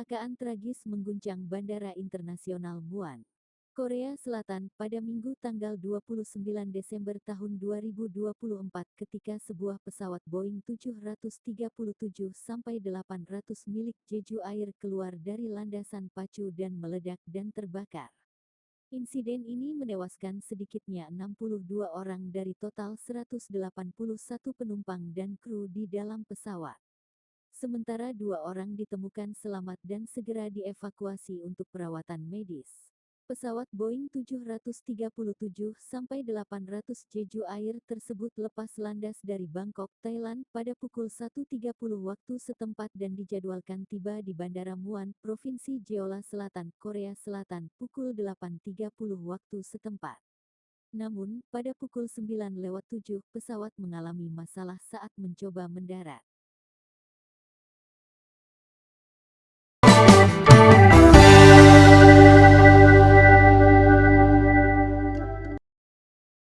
Kecelakaan tragis mengguncang Bandara Internasional Muan, Korea Selatan pada Minggu tanggal 29 Desember tahun 2024 ketika sebuah pesawat Boeing 737-800 milik Jeju Air keluar dari landasan pacu dan meledak dan terbakar. Insiden ini menewaskan sedikitnya 62 orang dari total 181 penumpang dan kru di dalam pesawat. Sementara 2 orang ditemukan selamat dan segera dievakuasi untuk perawatan medis. Pesawat Boeing 737-800 Jeju Air tersebut lepas landas dari Bangkok, Thailand pada pukul 1.30 waktu setempat dan dijadwalkan tiba di Bandara Muan, Provinsi Jeolla Selatan, Korea Selatan, pukul 8.30 waktu setempat. Namun, pada pukul 9:07 pesawat mengalami masalah saat mencoba mendarat.